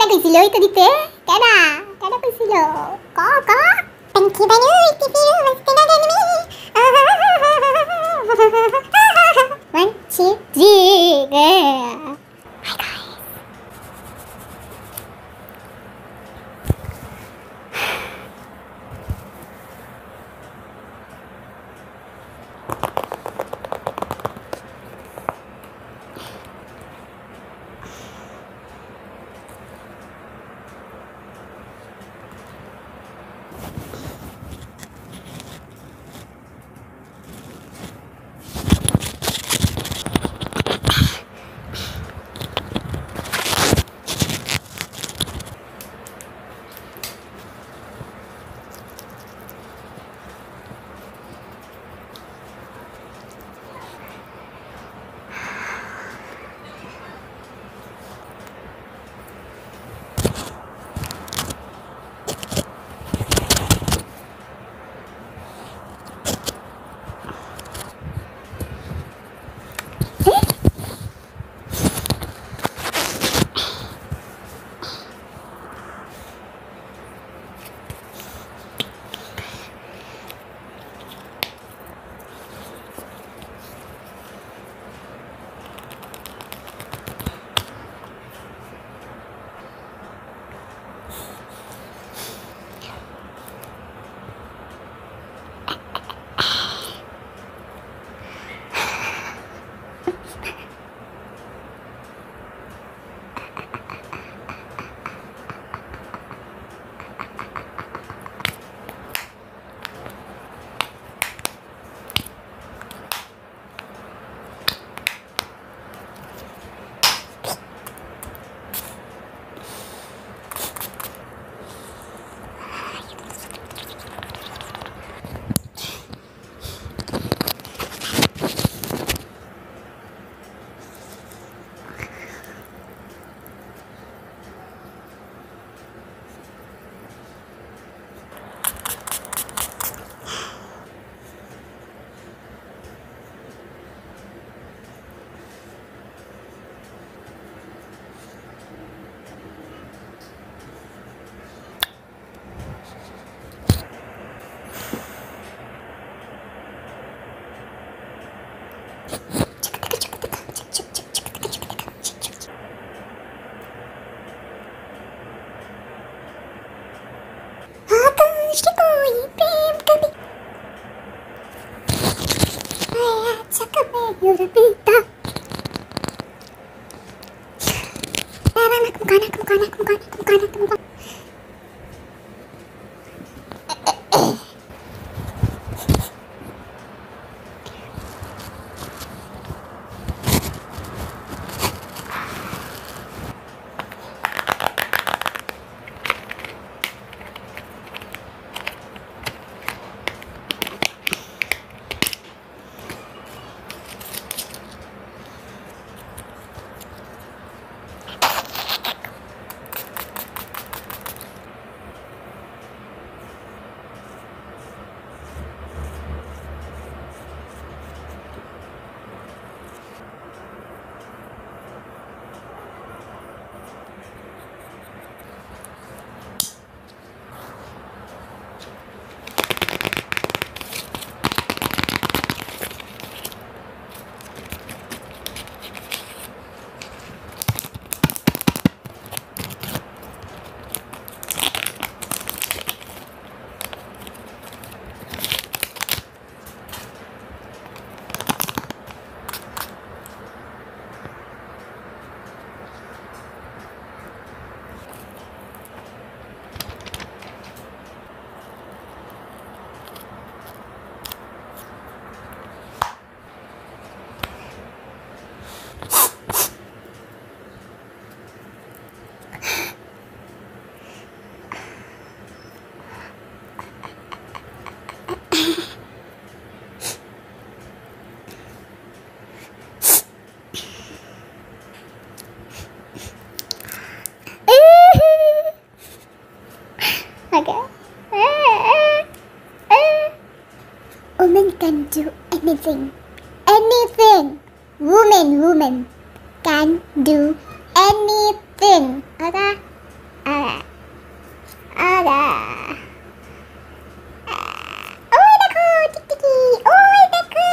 কইছিল ওইটা দিতে? কেডা কেডা কইছিল? ক ক Pinky Banana, Tiffy, Mr. Enemy. 1 2 3 go. Women can do anything. Anything. Women can do anything. Okay? ওই দেখো টিকটিকি, ওই দেখো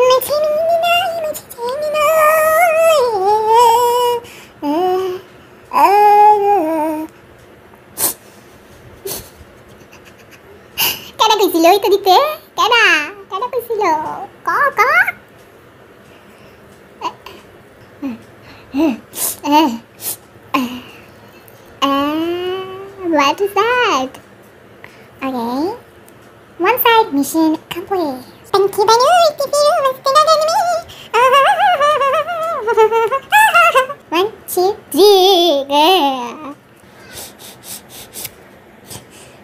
মুঝে नींद नहीं मुझे चैन नहीं কেডা কইছিল ওই তো দিতে? কেডা কেডা কইছিল? ক ক what is that? Okay, one side mission complete. Pinky Banoo, if you must not enemy. 1, 2, 3.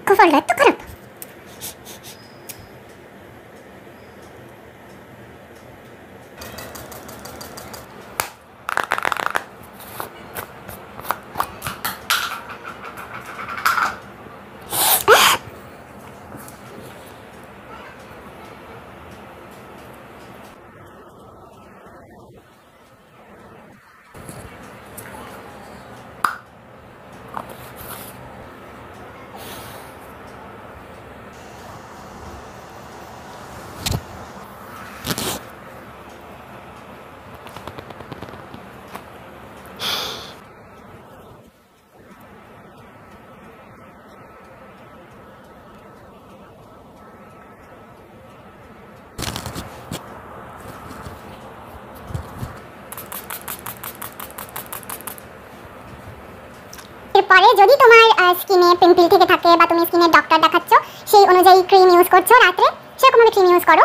কপালটা তো খারাপ। এরপরে যদি তোমার স্কিনে পিম্পল থেকে থাকে বা তুমি স্কিনের ডক্টর দেখাচ্ছ সেই অনুযায়ী ক্রিম ইউজ করছো রাতে, সেরকমভাবে ক্রিম ইউজ করো।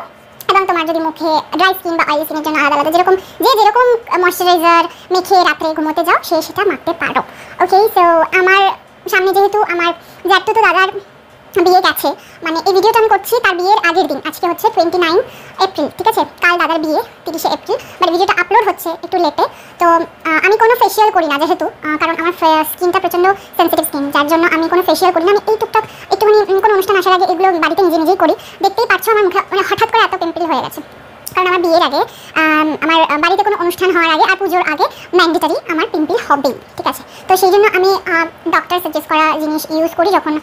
এবং তোমার যদি মুখে ড্রাই স্কিন বা অয়েলি স্কিনের জন্য আলাদা আলাদা যেরকম ময়শ্চারাইজার মেখে রাত্রে ঘুমোতে যাও সে সেটা মাখতে পারো। ওকে, সো আমার সামনে যেহেতু আমার জ্যাঠতো দাদার বিয়ে গেছে, মানে এই ভিডিওটা আমি করছি তার বিয়ের আগের দিন, আজকে হচ্ছে 29 এপ্রিল, ঠিক আছে? কাল দাদার বিয়ে 30 এপ্রিল, বাট ভিডিওটা আপলোড হচ্ছে একটু লেটে। তো আমি কোনো ফেশিয়াল করি না যেহেতু, কারণ আমার স্কিনটা প্রচণ্ড সেন্সিটিভ স্কিন, যার জন্য আমি কোনো ফেশিয়াল করি না। আমি এই টুকটাক একটুখানি কোনো অনুষ্ঠান আসার আগে এগুলো বাড়িতে নিজেই করি। দেখতেই পাচ্ছ আমার মুখে মানে হঠাৎ করে এত পিম্পল হয়ে গেছে, কারণ আমার বিয়ের আগে আমার বাড়িতে কোনো অনুষ্ঠান হওয়ার আগে আর পুজোর আগে ম্যান্ডেটারি আমার পিম্পল হবেই, ঠিক আছে? তো সেই জন্য আমি ডক্টর সাজেস্ট করা জিনিস ইউজ করি যখন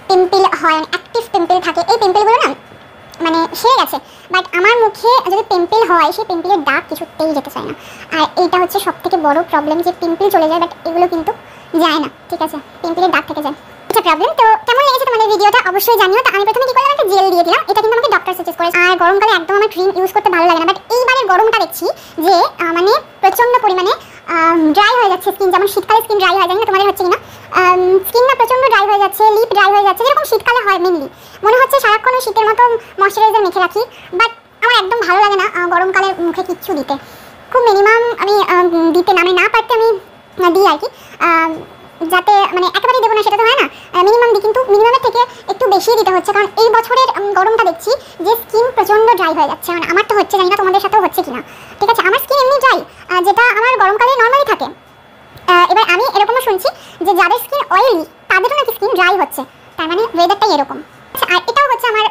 পিম্পল হয়, অ্যাক্টিভ পিম্পল থাকে। এই পিম্পলগুলো না মানে সেরে গেছে, বাট আমার মুখে যদি পিম্পল হয় সেই পিম্পলের দাগ কিছুতেই যেতে চায় না। আর এইটা হচ্ছে সবথেকে বড় প্রবলেম, যে পিম্পল চলে যায় বাট এগুলো কিন্তু যায় না, ঠিক আছে? পিম্পলের দাগ থেকে যায়, এটা প্রবলেম। তো কেমন লেগেছে তোমাদের ভিডিওটা অবশ্যই জানিও। তো আমি প্রথমে কি করলাম, একটা জেল দিয়ে দিলাম, এটা কিন্তু আমাকে ডক্টর সাজেস্ট করেছে। আর গরমকালে একদম আমার ক্রিম ইউজ করতে ভালো লাগে না, বাট এইবারের গরমটা দেখছি যে মানে প্রচণ্ড পরিমাণে ড্রাই হয়ে যাচ্ছে স্কিন। যেমন শীতকালে স্কিন ড্রাই হয়, জানি না তোমাদের হচ্ছে কিনা, স্কিন না প্রচণ্ড ড্রাই হয়ে যাচ্ছে, লিপ ড্রাই হয়ে যাচ্ছে, যেরকম শীতকালে হয় মেনলি। মনে হচ্ছে সারাক্ষণ শীতের মতো ময়শ্চারাইজার মেখে রাখি, বাট আমার একদম ভালো লাগে না গরমকালে মুখে কিচ্ছু দিতে। খুব মিনিমাম আমি দিতে নামে না পারতে আমি দিই আর কি, যাতে মানে একেবারেই দেবো না সেটা তো হয় না, মিনিমাম দিই, কিন্তু মিনিমামের থেকে একটু বেশি দিতে হচ্ছে, কারণ এই বছরের গরমটা দেখছি যে স্কিন প্রচণ্ড ড্রাই হয়ে যাচ্ছে। মানে আমার তো হচ্ছে, জানি না তোমাদের সাথেও হচ্ছে কিনা, ঠিক আছে? আমার স্কিন এমনি ড্রাই, যেটা আমার গরমকালে নর্মালি থাকে। এবার আমি এরকমও শুনছি যে যাদের স্কিন অয়েলি তাদেরও নাকি স্কিন ড্রাই হচ্ছে, তার মানে ওয়েদারটাই এরকম। আচ্ছা, আর এটাও হচ্ছে আমার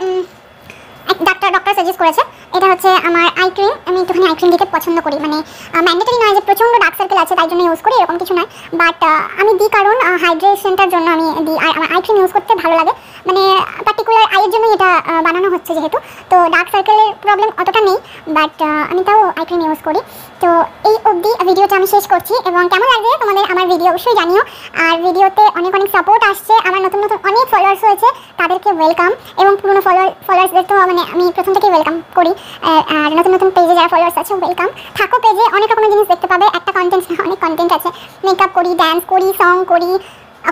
ডক্টর সাজেস্ট করেছে, এটা হচ্ছে আমার আই ক্রিম। আমি একটুখানি আই ক্রিম দিতে পছন্দ করি, মানে ম্যান্ডেটরি নয় যে প্রচণ্ড ডার্ক সার্কেল আছে তাই জন্য ইউজ করি, এরকম কিছু নয়, বাট আমি দিই কারণ হাইড্রেশনটার জন্য আমি দিই। আর আমার আই ক্রিম ইউজ করতে ভালো লাগে, মানে পার্টিকুলার আইয়ের জন্যই এটা বানানো হচ্ছে যেহেতু, তো ডার্ক সার্কেলের প্রবলেম অতটা নেই, বাট আমি তাও আই ক্রিম ইউজ করি। তো এই অবধি ভিডিওটা আমি শেষ করছি, এবং কেমন লাগছে তোমাদের আমার ভিডিও অবশ্যই জানিও। আর ভিডিওতে অনেক অনেক সাপোর্ট আসছে, আমার নতুন নতুন অনেক ফলোয়ার্স হয়েছে, তাদেরকে ওয়েলকাম। এবং পুরনো ফলোয়ার্সদের তো মানে আমি প্রথম থেকেই ওয়েলকাম করি। আর নতুন নতুন পেজে যারা ফলোয়ার্স আছে ওয়েলকাম থাকো, পেজে অনেক রকমের জিনিস দেখতে পাবে। একটা কন্টেন্ট না, অনেক কন্টেন্ট আছে, মেকআপ করি, ডান্স করি, সং করি,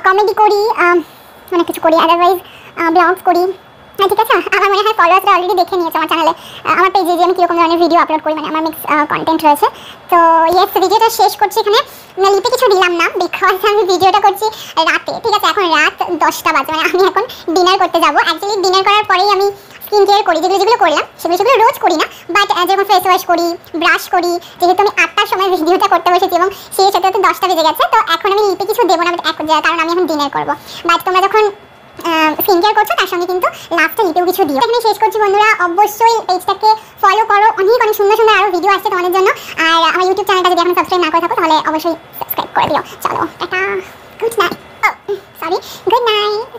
কমেডি করি, অনেক কিছু করি, আদারওয়াইজ ব্লগস করি, ঠিক আছে? আমার মনে হয় ফলোয়ার্সরা অলরেডি দেখে নিয়েছে আমার চ্যানেলে, আমার পেজে যে আমি কীরকম ধরনের ভিডিও আপলোড করি, মানে আমার মিক্স কন্টেন্ট রয়েছে। তো ইয়েস, ভিডিওটা শেষ করছি এখানে, লিপে কিছু দিলাম না বিকজ আমি ভিডিওটা করছি রাতে, ঠিক আছে? এখন রাত 10টা বাজে, মানে আমি এখন ডিনার করতে যাবো। অ্যাকচুয়ালি ডিনার করার পরেই আমি স্কিন কেয়ার করি, যেগুলো করলাম সেগুলো রোজ করি না, বাট যেমন ফেস ওয়াশ করি, ব্রাশ করি, যেহেতু আমি 8টার সময় ভিডিওটা করতে বসেছি এবং সেই সাথে 10টা বেজে গেছে, তো এখন আমি লিপে কিছু দেবো না, কারণ আমি এখন ডিনার করবো। বাট তোমরা যখন স্কিন কেয়ার করছো তার সঙ্গে কিন্তু লাস্টে লিপেও কিছু দিও। এখানে শেষ করছি বন্ধুরা, অবশ্যই পেজটাকে ফলো করো, অনেক অনেক সুন্দর সুন্দর আরও ভিডিও আসছে তোমাদের জন্য। আর আমার ইউটিউব চ্যানেলটা যদি এখন সাবস্ক্রাইব না করে থাকো তাহলে অবশ্যই অবশ্যই সাবস্ক্রাইব করে দিও। চলো tata, good night, sorry, good night.